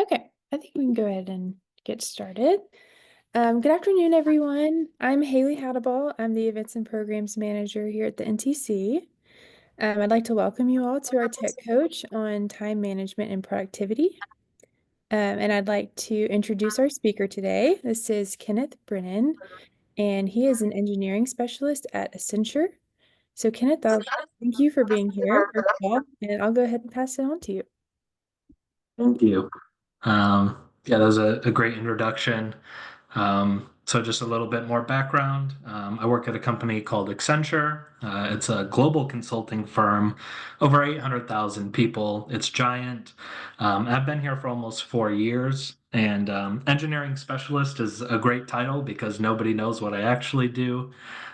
Okay, I think we can go ahead and get started. Good afternoon, everyone. I'm Haley Hadaball. I'm the Events and Programs Manager here at the NTC. I'd like to welcome you all to our Tech Coach on Time Management and Productivity. And I'd like to introduce our speaker today. This is Kenneth Brennan, and he is an engineering specialist at Accenture. So, Kenneth, thank you for being here, first of all, and I'll go ahead and pass it on to you. Thank you. Yeah, that was a great introduction. So just a little bit more background. I work at a company called Accenture. It's a global consulting firm, over 800,000 people. It's giant. I've been here for almost 4 years, and engineering specialist is a great title because nobody knows what I actually do.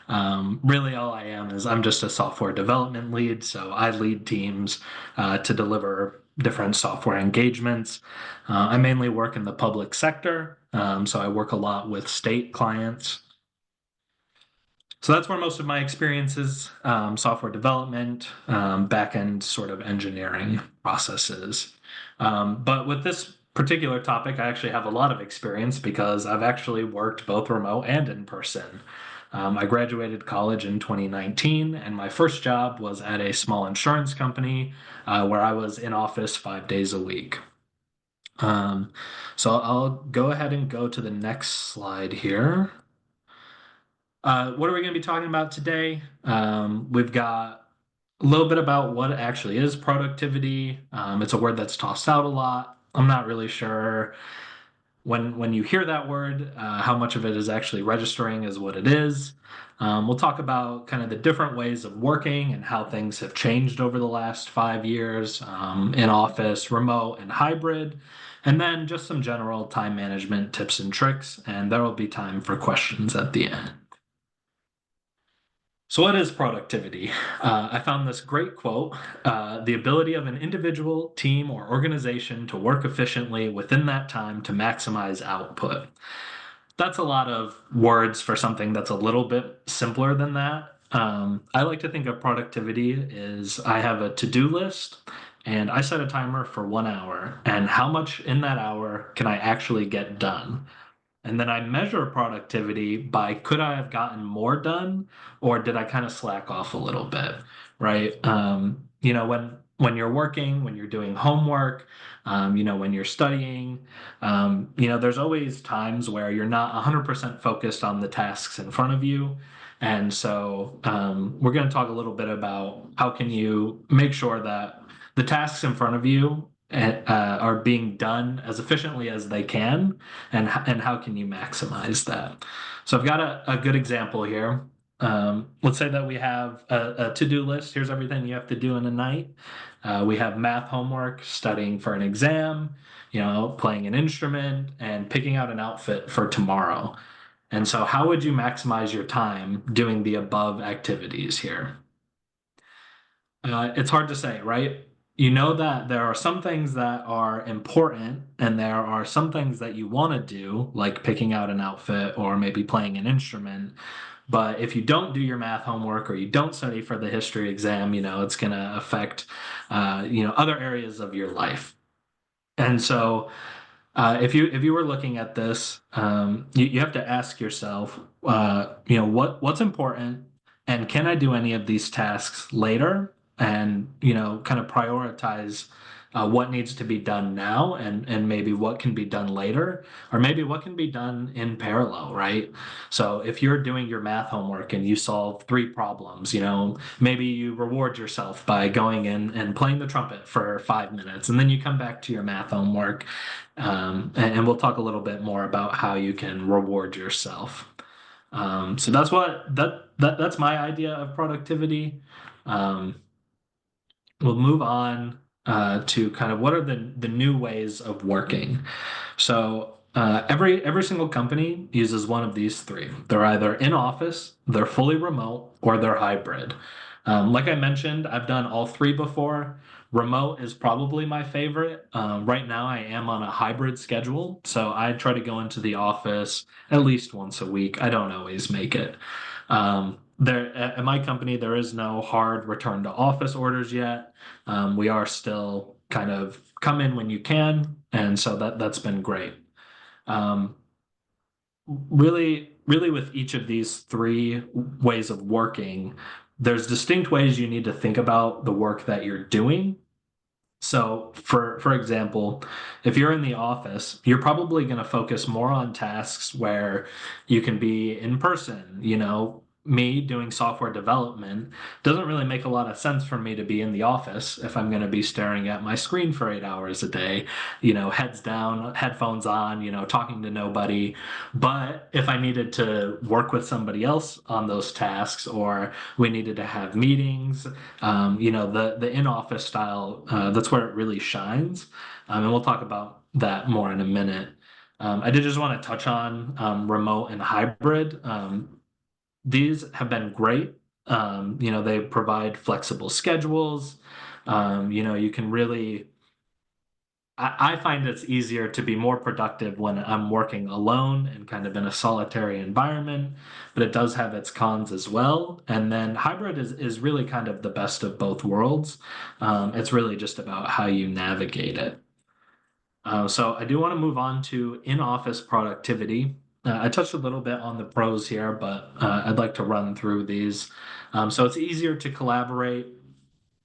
Really, all I am is I'm just a software development lead. So I lead teams to deliver different software engagements. I mainly work in the public sector, so I work a lot with state clients. So that's where most of my experience is, software development, back-end sort of engineering processes. But with this particular topic, I actually have a lot of experience because I've actually worked both remote and in person. I graduated college in 2019, and my first job was at a small insurance company where I was in office 5 days a week. Um, so I'll go ahead and go to the next slide here. What are we going to be talking about today? We've got a little bit about what actually is productivity. It's a word that's tossed out a lot. I'm not really sure when you hear that word, how much of it is actually registering as what it is. We'll talk about kind of the different ways of working and how things have changed over the last 5 years in office, remote, and hybrid. And then just some general time management tips and tricks. And there will be time for questions at the end. So, what is productivity? I found this great quote: the ability of an individual, team, or organization to work efficiently within that time to maximize output. That's a lot of words for something that's a little bit simpler than that. I like to think of productivity as I have a to-do list and I set a timer for 1 hour, and how much in that hour can I actually get done? And then I measure productivity by could I have gotten more done or did I kind of slack off a little bit, right? When you're working, when you're doing homework, when you're studying, there's always times where you're not 100% focused on the tasks in front of you. And so we're going to talk a little bit about how can you make sure that the tasks in front of you are being done as efficiently as they can, and how can you maximize that? So I've got a good example here. Let's say that we have a to-do list. Here's everything you have to do in a night. We have math homework, studying for an exam, playing an instrument, and picking out an outfit for tomorrow. And so, how would you maximize your time doing the above activities here? It's hard to say, right? You know that there are some things that are important, and there are some things that you want to do, like picking out an outfit or maybe playing an instrument. But if you don't do your math homework or you don't study for the history exam, it's going to affect, other areas of your life. And so, if you were looking at this, you have to ask yourself, what's important, and can I do any of these tasks later? And kind of prioritize what needs to be done now, and maybe what can be done later, or maybe what can be done in parallel, right? So if you're doing your math homework and you solve three problems, maybe you reward yourself by going in and playing the trumpet for 5 minutes, and then you come back to your math homework, and we'll talk a little bit more about how you can reward yourself. So that's my idea of productivity. Um, we'll move on to kind of what are the new ways of working. So every single company uses one of these three. They're either in office, they're fully remote, or they're hybrid. Like I mentioned, I've done all three before. Remote is probably my favorite. Right now, I am on a hybrid schedule, so I try to go into the office at least once a week. I don't always make it. There at my company, there is no hard return to office orders yet. We are still kind of come in when you can, and so that's been great. Um, really with each of these three ways of working, there's distinct ways you need to think about the work that you're doing. So, for example, if you're in the office, you're probably going to focus more on tasks where you can be in person. Me doing software development doesn't really make a lot of sense for me to be in the office if I'm going to be staring at my screen for 8 hours a day, heads down, headphones on, talking to nobody. But if I needed to work with somebody else on those tasks, or we needed to have meetings, the in-office style, that's where it really shines. And we'll talk about that more in a minute. I did just want to touch on remote and hybrid. These have been great. They provide flexible schedules. You can really, I find it's easier to be more productive when I'm working alone and kind of in a solitary environment, but it does have its cons as well. And then hybrid is really kind of the best of both worlds. It's really just about how you navigate it. So I do want to move on to in-office productivity. I touched a little bit on the pros here, but I'd like to run through these. So it's easier to collaborate.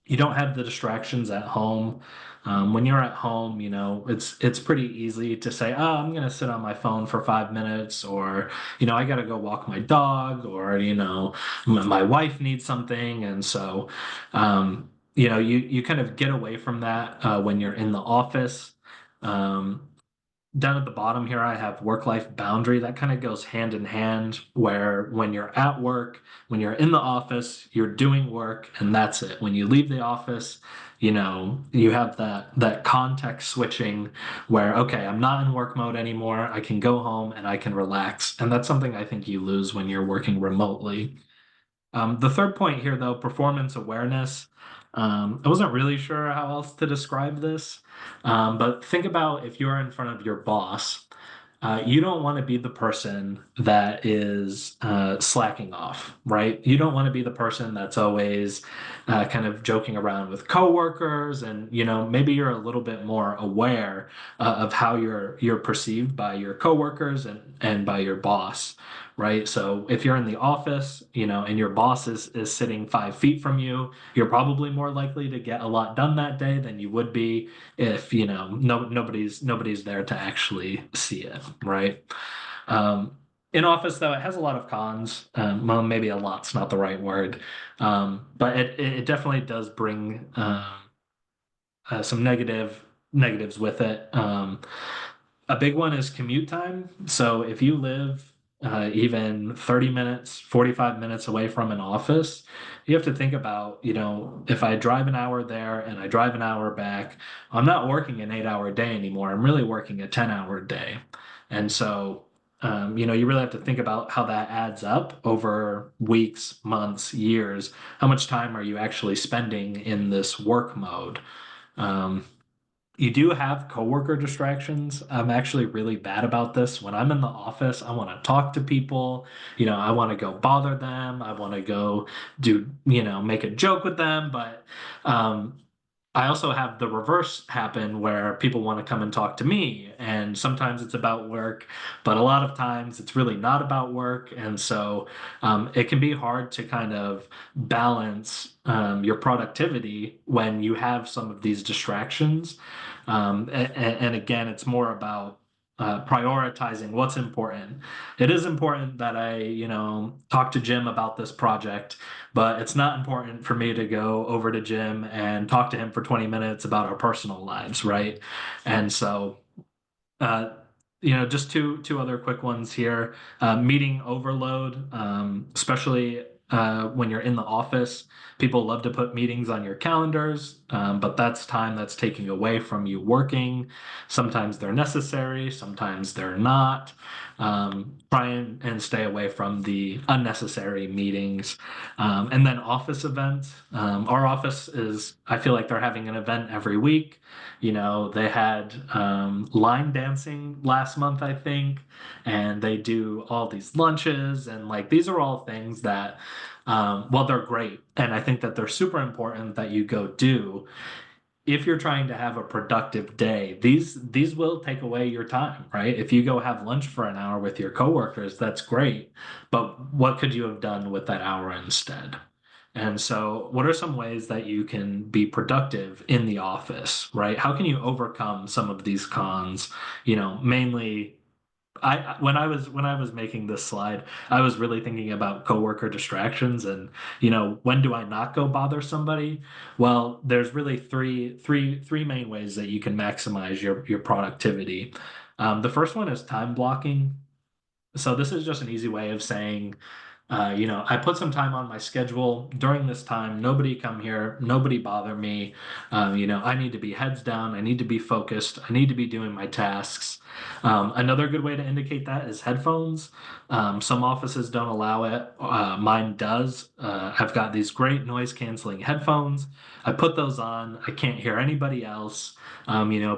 You don't have the distractions at home. When you're at home, it's pretty easy to say, "Oh, I'm gonna sit on my phone for 5 minutes," or I gotta go walk my dog, or my wife needs something, and so you kind of get away from that when you're in the office. Um, Down at the bottom here, I have work-life boundary. That kind of goes hand in hand, where when you're at work, when you're in the office, you're doing work, and that's it. When you leave the office, you have that context switching where, okay, I'm not in work mode anymore. I can go home and I can relax. And that's something I think you lose when you're working remotely. The third point here, though, performance awareness. I wasn't really sure how else to describe this, but think about if you're in front of your boss. You don't want to be the person that is slacking off, right? You don't want to be the person that's always kind of joking around with coworkers, and maybe you're a little bit more aware of how you're perceived by your coworkers and by your boss, right? So if you're in the office, and your boss is sitting 5 feet from you, you're probably more likely to get a lot done that day than you would be if nobody's there to actually see it, right? Um, in office, though, it has a lot of cons. Well, maybe a lot's not the right word, but it definitely does bring some negatives with it. A big one is commute time. So if you live even 30 minutes, 45 minutes away from an office, you have to think about, if I drive an hour there and I drive an hour back, I'm not working an 8 hour day anymore. I'm really working a 10-hour day. And so, you really have to think about how that adds up over weeks, months, years. How much time are you actually spending in this work mode? Um, you do have coworker distractions. I'm actually really bad about this. When I'm in the office, I want to talk to people. I want to go bother them. I want to go do, make a joke with them. But um, I also have the reverse happen where people want to come and talk to me. And sometimes it's about work, but a lot of times it's really not about work. And so it can be hard to kind of balance your productivity when you have some of these distractions. And again, it's more about prioritizing what's important. It is important that I, talk to Jim about this project, but it's not important for me to go over to Jim and talk to him for 20 minutes about our personal lives, right? And so, uh, just two other quick ones here. Meeting overload, especially when you're in the office. People love to put meetings on your calendars, but that's time that's taking away from you working. Sometimes they're necessary, sometimes they're not. Try and stay away from the unnecessary meetings. And then office events. Our office I feel like they're having an event every week. They had line dancing last month, I think, and they do all these lunches, and like these are all things that, well, they're great, and I think that they're super important that you go do. if you're trying to have a productive day, these will take away your time, right? If you go have lunch for an hour with your coworkers, that's great. But what could you have done with that hour instead? And so, what are some ways that you can be productive in the office, right? How can you overcome some of these cons? Mainly I when I was making this slide, I was really thinking about coworker distractions and when do I not go bother somebody? Well, there's really three main ways that you can maximize your productivity. The first one is time blocking. So this is just an easy way of saying, I put some time on my schedule during this time. Nobody come here. Nobody bother me. I need to be heads down. I need to be focused. I need to be doing my tasks. Another good way to indicate that is headphones. Some offices don't allow it. Mine does. I've got these great noise canceling headphones. I put those on. I can't hear anybody else.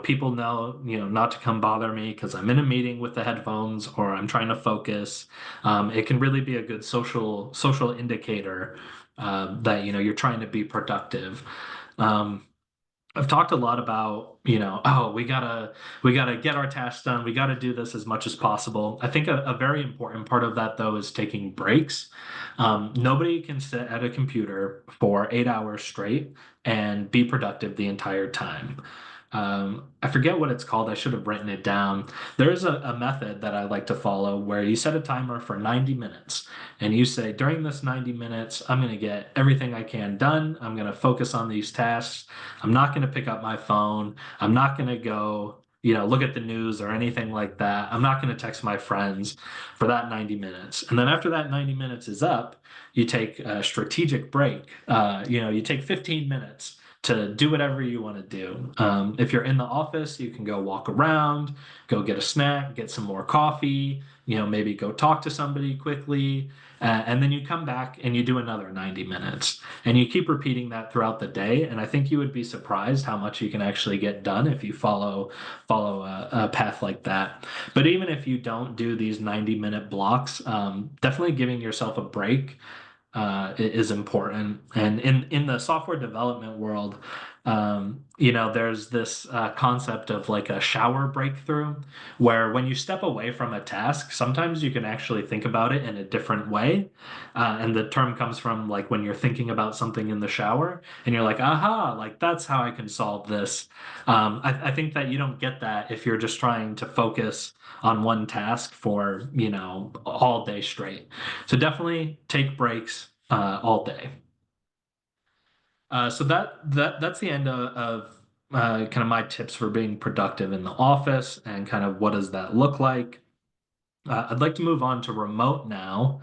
People know, not to come bother me because I'm in a meeting with the headphones or I'm trying to focus. It can really be a good social indicator that you're trying to be productive. Um, I've talked a lot about, oh, we gotta get our tasks done. We gotta do this as much as possible. I think a very important part of that though is taking breaks. Nobody can sit at a computer for 8 hours straight and be productive the entire time. I forget what it's called. I should have written it down. There's a method that I like to follow where you set a timer for 90 minutes and you say, during this 90 minutes, I'm going to get everything I can done. I'm going to focus on these tasks. I'm not going to pick up my phone. I'm not going to go, look at the news or anything like that. I'm not going to text my friends for that 90 minutes. And then after that 90 minutes is up, you take a strategic break. You take 15 minutes to do whatever you want to do. If you're in the office, you can go walk around, go get a snack, get some more coffee, maybe go talk to somebody quickly. And then you come back and you do another 90 minutes. And you keep repeating that throughout the day. And I think you would be surprised how much you can actually get done if you follow a path like that. But even if you don't do these 90-minute blocks, definitely giving yourself a break is important. And in the software development world, there's this concept of like a shower breakthrough, where when you step away from a task, sometimes you can actually think about it in a different way. And the term comes from like when you're thinking about something in the shower, and you're like, aha, like that's how I can solve this. I think that you don't get that if you're just trying to focus on one task for, all day straight. So definitely take breaks all day. So that's the end of kind of my tips for being productive in the office and kind of what does that look like. I'd like to move on to remote now.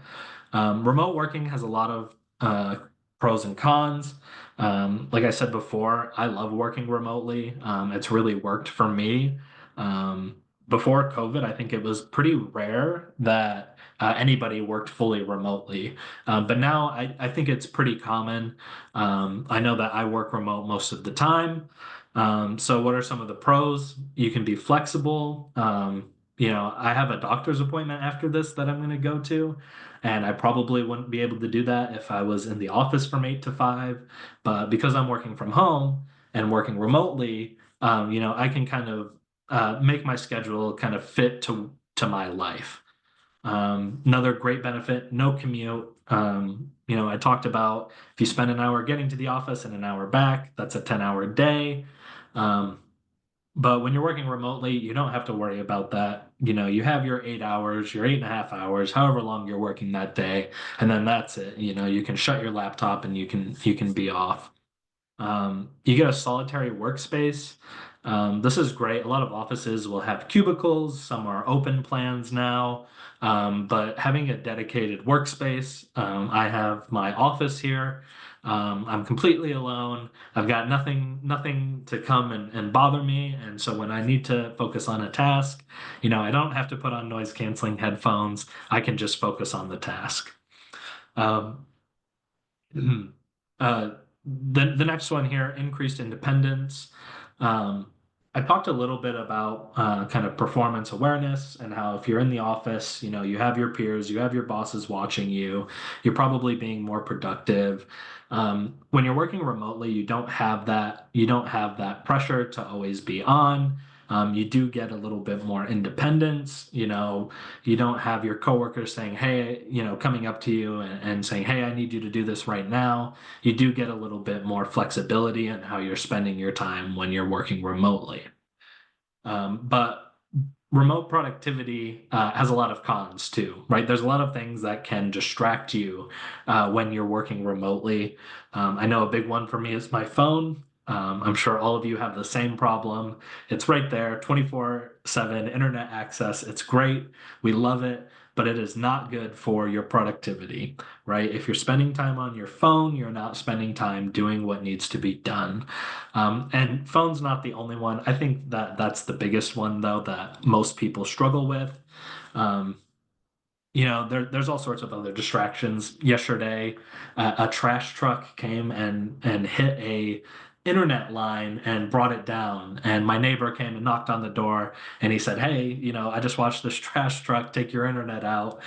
Remote working has a lot of pros and cons. Like I said before, I love working remotely. It's really worked for me. Um, Before COVID, I think it was pretty rare that anybody worked fully remotely. But now I think it's pretty common. I know that I work remote most of the time. So what are some of the pros? You can be flexible. I have a doctor's appointment after this that I'm going to go to, and I probably wouldn't be able to do that if I was in the office from 8 to 5. But because I'm working from home and working remotely, I can kind of make my schedule kind of fit to my life. Another great benefit, no commute. I talked about if you spend an hour getting to the office and an hour back, that's a 10-hour day. Um, but when you're working remotely, you don't have to worry about that. You have your 8 hours, your 8.5 hours, however long you're working that day, and then that's it. You can shut your laptop and you can be off. You get a solitary workspace. This is great. A lot of offices will have cubicles, some are open plans now, but having a dedicated workspace, I have my office here. I'm completely alone. I've got nothing to come and bother me. And so when I need to focus on a task, I don't have to put on noise canceling headphones. I can just focus on the task. Um, uh, the next one here, increased independence. Um, I talked a little bit about kind of performance awareness and how if you're in the office, you have your peers, you have your bosses watching you, you're probably being more productive. When you're working remotely, you don't have that pressure to always be on. You do get a little bit more independence. You don't have your coworkers saying, hey, coming up to you and saying, hey, I need you to do this right now. You do get a little bit more flexibility in how you're spending your time when you're working remotely. But remote productivity has a lot of cons too, right? There's a lot of things that can distract you when you're working remotely. I know a big one for me is my phone. I'm sure all of you have the same problem. It's right there, 24/7 internet access. It's great. We love it, but it is not good for your productivity, right? If you're spending time on your phone, you're not spending time doing what needs to be done. And phone's not the only one. I think that that's the biggest one, though, that most people struggle with. Um, there's all sorts of other distractions. Yesterday, a trash truck came and hit a internet line and brought it down. And my neighbor came and knocked on the door, and he said, "Hey, I just watched this trash truck take your internet out.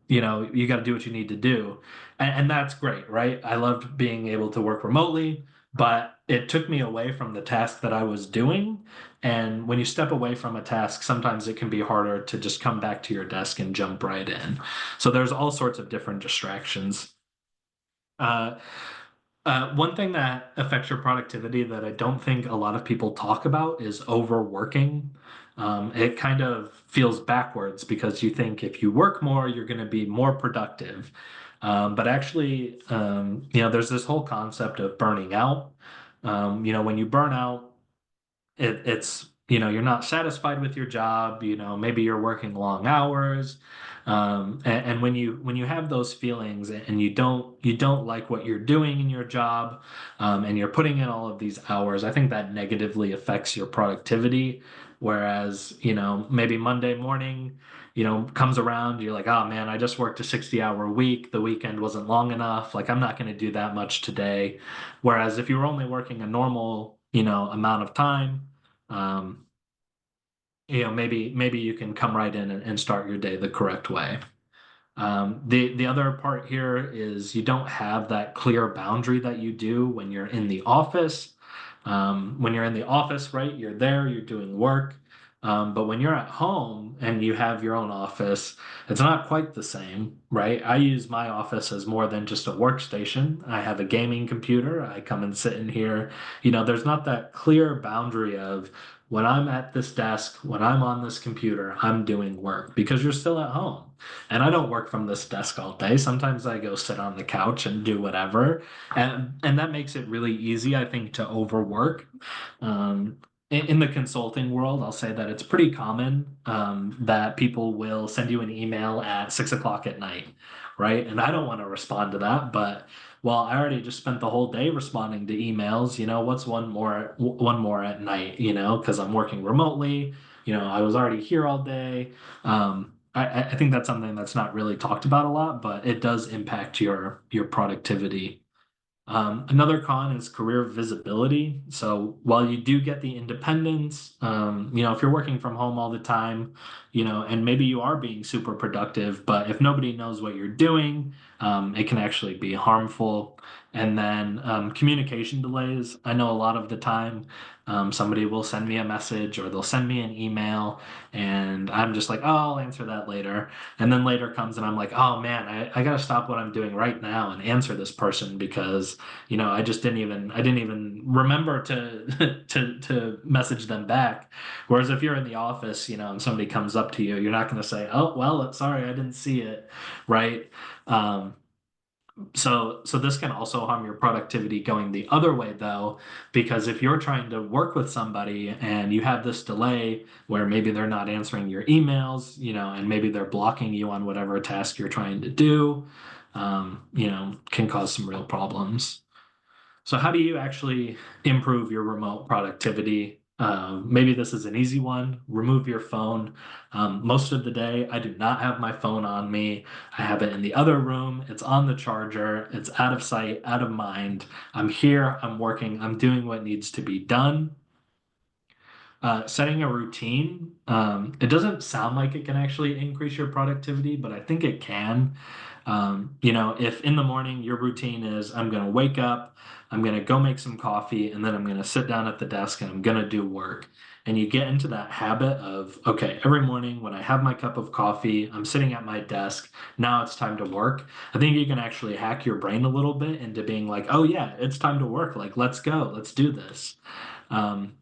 You got to do what you need to do." And that's great, right? I loved being able to work remotely, but it took me away from the task that I was doing. And when you step away from a task, sometimes it can be harder to just come back to your desk and jump right in. So there's all sorts of different distractions. Uh, One thing that affects your productivity that I don't think a lot of people talk about is overworking. It kind of feels backwards because you think if you work more, you're going to be more productive. But actually, there's this whole concept of burning out. When you burn out, it's you're not satisfied with your job, maybe you're working long hours, and when you have those feelings and you don't like what you're doing in your job, and you're putting in all of these hours, I think that negatively affects your productivity. Whereas maybe Monday morning comes around, you're like, oh man, I just worked a 60-hour week, the weekend wasn't long enough, like I'm not going to do that much today. Whereas if you were only working a normal amount of time, um, maybe you can come right in and start your day the correct way. The other part here is you don't have that clear boundary that you do when you're in the office. When you're in the office, right, you're there, you're doing work. But when you're at home and you have your own office, it's not quite the same, right? I use my office as more than just a workstation. I have a gaming computer. I come and sit in here. There's not that clear boundary of when I'm at this desk, when I'm on this computer, I'm doing work because you're still at home. And I don't work from this desk all day. Sometimes I go sit on the couch and do whatever. And that makes it really easy, I think, to overwork. In the consulting world, I'll say that it's pretty common that people will send you an email at 6 o'clock at night, right? And I don't want to respond to that, but well, I already just spent the whole day responding to emails. What's one more at night? Because I'm working remotely. I was already here all day. I think that's something that's not really talked about a lot, but it does impact your productivity. Another con is career visibility. So while you do get the independence, if you're working from home all the time, and maybe you are being super productive, but if nobody knows what you're doing, it can actually be harmful. And then communication delays. I know a lot of the time, somebody will send me a message or they'll send me an email, and I'm just like, oh, I'll answer that later. And then later comes and I'm like, oh man, I gotta stop what I'm doing right now and answer this person because I didn't even remember to to message them back. Whereas if you're in the office, and somebody comes up to you, you're not going to say, "Oh, well, sorry, I didn't see it," right? Um, so this can also harm your productivity going the other way though, because if you're trying to work with somebody and you have this delay where maybe they're not answering your emails, and maybe they're blocking you on whatever task you're trying to do, can cause some real problems. So, how do you actually improve your remote productivity? Maybe this is an easy one. Remove your phone. Most of the day, I do not have my phone on me. I have it in the other room. It's on the charger. It's out of sight, out of mind. I'm here. I'm working. I'm doing what needs to be done. Setting a routine, it doesn't sound like it can actually increase your productivity, but I think it can. If in the morning your routine is I'm going to wake up, I'm going to go make some coffee, and then I'm going to sit down at the desk and I'm going to do work. And you get into that habit of, okay, every morning when I have my cup of coffee, I'm sitting at my desk. Now it's time to work. I think you can actually hack your brain a little bit into being like, oh, yeah, it's time to work. Like, let's go, let's do this. Um,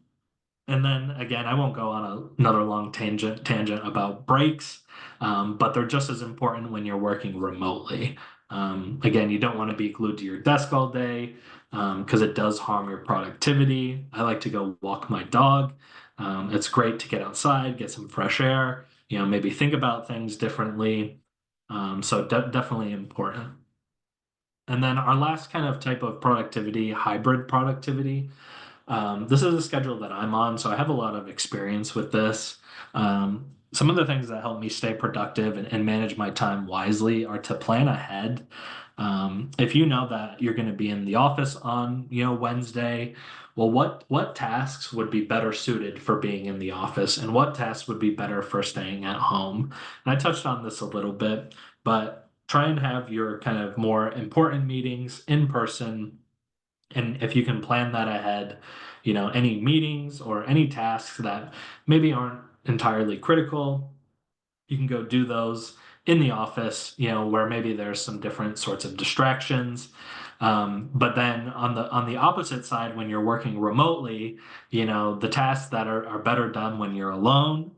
and then again, I won't go on another long tangent about breaks, but they're just as important when you're working remotely. Again, you don't want to be glued to your desk all day because it does harm your productivity. I like to go walk my dog. It's great to get outside, get some fresh air, maybe think about things differently. So definitely important. And then our last kind of type of productivity, hybrid productivity. This is a schedule that I'm on, so I have a lot of experience with this. Some of the things that help me stay productive and manage my time wisely are to plan ahead. If you know that you're going to be in the office on, Wednesday, well, what tasks would be better suited for being in the office, and what tasks would be better for staying at home? And I touched on this a little bit, but try and have your kind of more important meetings in person, and if you can plan that ahead, any meetings or any tasks that maybe aren't entirely critical, you can go do those in the office, where maybe there's some different sorts of distractions. But then on the opposite side, when you're working remotely, the tasks that are better done when you're alone.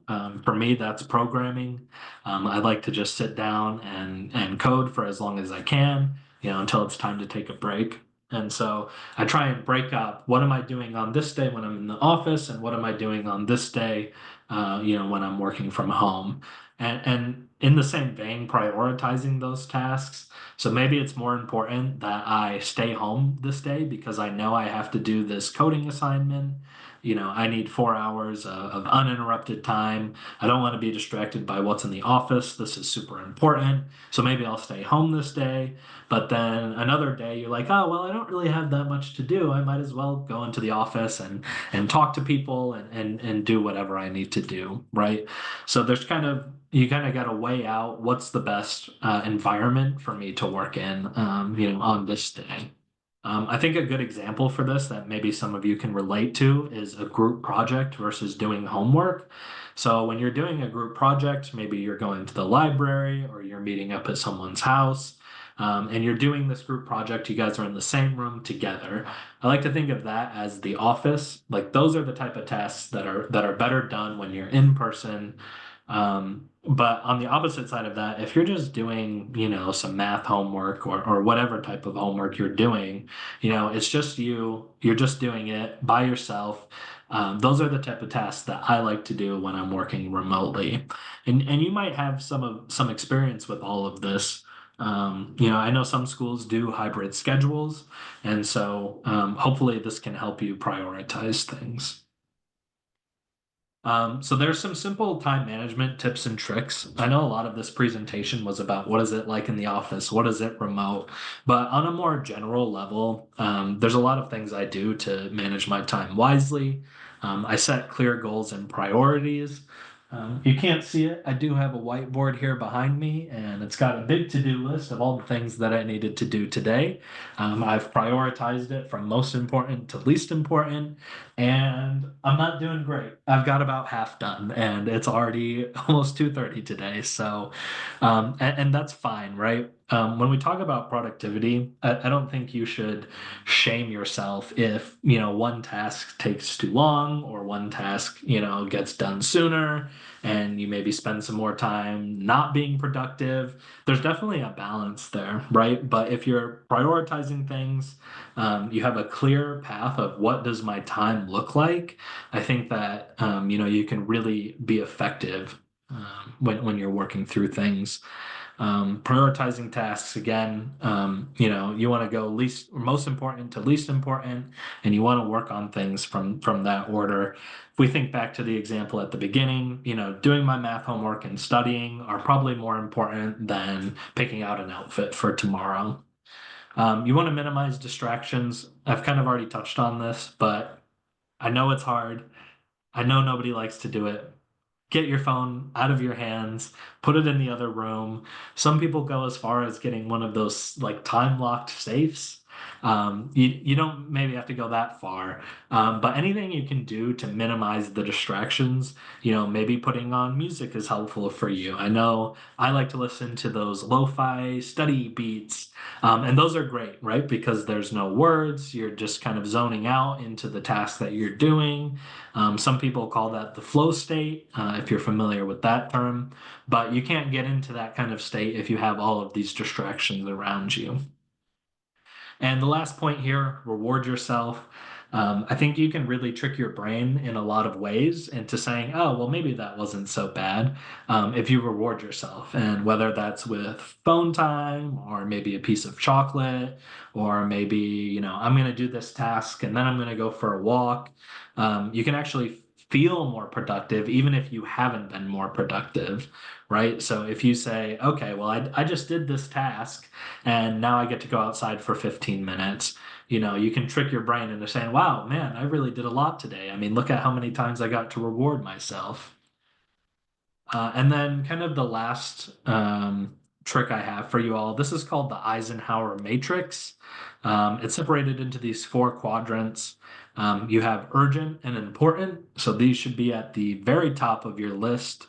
For me, that's programming. I like to just sit down and code for as long as I can, until it's time to take a break. And so I try and break up what am I doing on this day when I'm in the office, and what am I doing on this day, when I'm working from home. And in the same vein, prioritizing those tasks. So maybe it's more important that I stay home this day because I know I have to do this coding assignment. I need 4 hours of uninterrupted time. I don't want to be distracted by what's in the office. This is super important. So maybe I'll stay home this day. But then another day, you're like, oh, well, I don't really have that much to do. I might as well go into the office and talk to people and do whatever I need to do, right? So you kind of got to weigh out what's the best environment for me to work in, on this day. I think a good example for this that maybe some of you can relate to is a group project versus doing homework. So when you're doing a group project, maybe you're going to the library or you're meeting up at someone's house, and you're doing this group project. You guys are in the same room together. I like to think of that as the office. Like those are the type of tasks that are better done when you're in person. But on the opposite side of that, if you're just doing, some math homework or whatever type of homework you're doing, it's just you're just doing it by yourself. Those are the type of tasks that I like to do when I'm working remotely. And you might have some experience with all of this. I know some schools do hybrid schedules, and so hopefully this can help you prioritize things. So there's some simple time management tips and tricks. I know a lot of this presentation was about what is it like in the office, what is it remote, but on a more general level, there's a lot of things I do to manage my time wisely. I set clear goals and priorities. You can't see it. I do have a whiteboard here behind me, and it's got a big to-do list of all the things that I needed to do today. I've prioritized it from most important to least important, and I'm not doing great. I've got about half done, and it's already almost 2:30 today. So, and that's fine, right? When we talk about productivity, I don't think you should shame yourself if, one task takes too long or one task, gets done sooner and you maybe spend some more time not being productive. There's definitely a balance there, right? But if you're prioritizing things, you have a clear path of what does my time look like. I think that you can really be effective when you're working through things. Prioritizing tasks again, you want to go least or most important to least important, and you want to work on things from that order. If we think back to the example at the beginning, doing my math homework and studying are probably more important than picking out an outfit for tomorrow. You want to minimize distractions. I've kind of already touched on this, but I know it's hard. I know nobody likes to do it. Get your phone out of your hands, put it in the other room. Some people go as far as getting one of those like time locked safes. You don't maybe have to go that far, but anything you can do to minimize the distractions, maybe putting on music is helpful for you. I know I like to listen to those lo-fi study beats, and those are great, right? Because there's no words, you're just kind of zoning out into the task that you're doing. Some people call that the flow state, if you're familiar with that term, but you can't get into that kind of state if you have all of these distractions around you. And the last point here, reward yourself. I think you can really trick your brain in a lot of ways into saying, oh, well, maybe that wasn't so bad, if you reward yourself. And whether that's with phone time or maybe a piece of chocolate, or maybe, I'm going to do this task and then I'm going to go for a walk. You can actually feel more productive even if you haven't been more productive, right? So if you say, okay, well, I just did this task and now I get to go outside for 15 minutes. You can trick your brain into saying, wow, man, I really did a lot today. I mean, look at how many times I got to reward myself. And then, kind of the last trick I have for you all, this is called the Eisenhower matrix. It's separated into these four quadrants. You have urgent and important, so these should be at the very top of your list.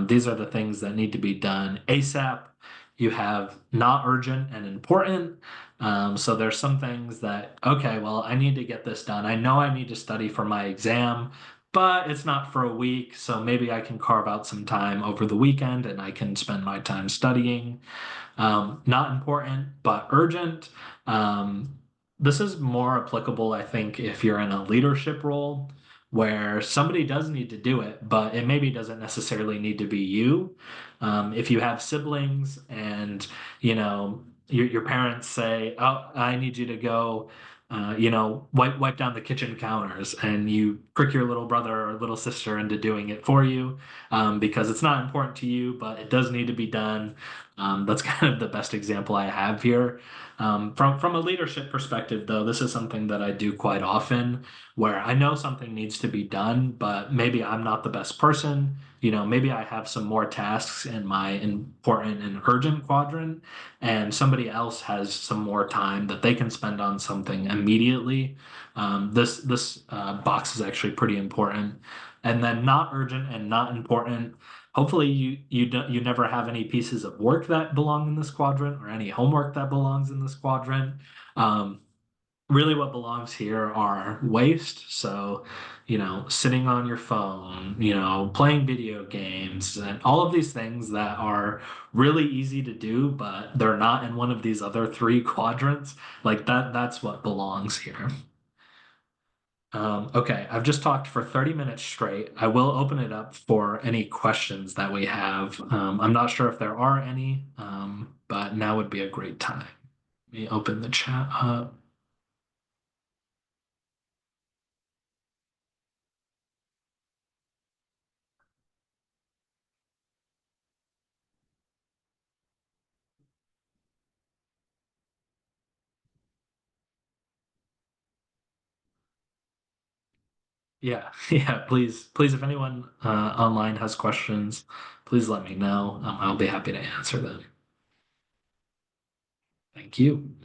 These are the things that need to be done ASAP. You have not urgent and important. So there's some things that, okay, well, I need to get this done. I know I need to study for my exam, but it's not for a week, so maybe I can carve out some time over the weekend and I can spend my time studying. Not important, but urgent. Um, this is more applicable, I think, if you're in a leadership role where somebody does need to do it, but it maybe doesn't necessarily need to be you. If you have siblings and, your parents say, oh, I need you to go. Wipe down the kitchen counters, and you trick your little brother or little sister into doing it for you, because it's not important to you, but it does need to be done. That's kind of the best example I have here. From a leadership perspective, though, this is something that I do quite often, where I know something needs to be done, but maybe I'm not the best person. Maybe I have some more tasks in my important and urgent quadrant, and somebody else has some more time that they can spend on something immediately. This box is actually pretty important. And then not urgent and not important. Hopefully you never have any pieces of work that belong in this quadrant or any homework that belongs in this quadrant. Um, Really what belongs here are waste. So, sitting on your phone, playing video games and all of these things that are really easy to do, but they're not in one of these other three quadrants. Like that's what belongs here. Okay, I've just talked for 30 minutes straight. I will open it up for any questions that we have. I'm not sure if there are any, but now would be a great time. Let me open the chat up. Yeah, yeah, please, if anyone online has questions, please let me know. I'll be happy to answer them. Thank you.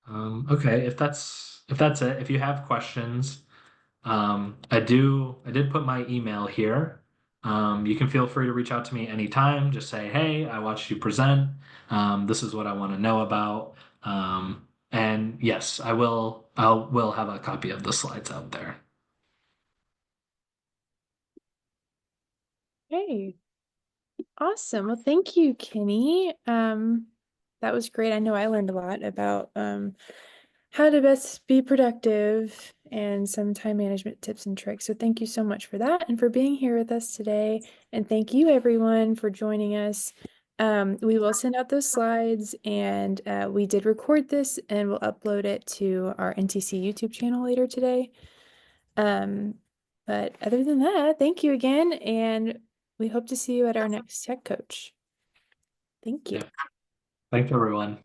Okay, if that's it, if you have questions, I did put my email here. You can feel free to reach out to me anytime. Just say, hey, I watched you present. This is what I want to know about. And yes, I will have a copy of the slides out there. Hey, awesome. Well, thank you, Kenny. That was great. I know I learned a lot about how to best be productive and some time management tips and tricks. So thank you so much for that and for being here with us today. And thank you everyone for joining us. We will send out those slides and we did record this and we'll upload it to our NTC YouTube channel later today. Um, but other than that, thank you again, and we hope to see you at our next Tech Coach. Thank you. Yeah. Thanks, everyone.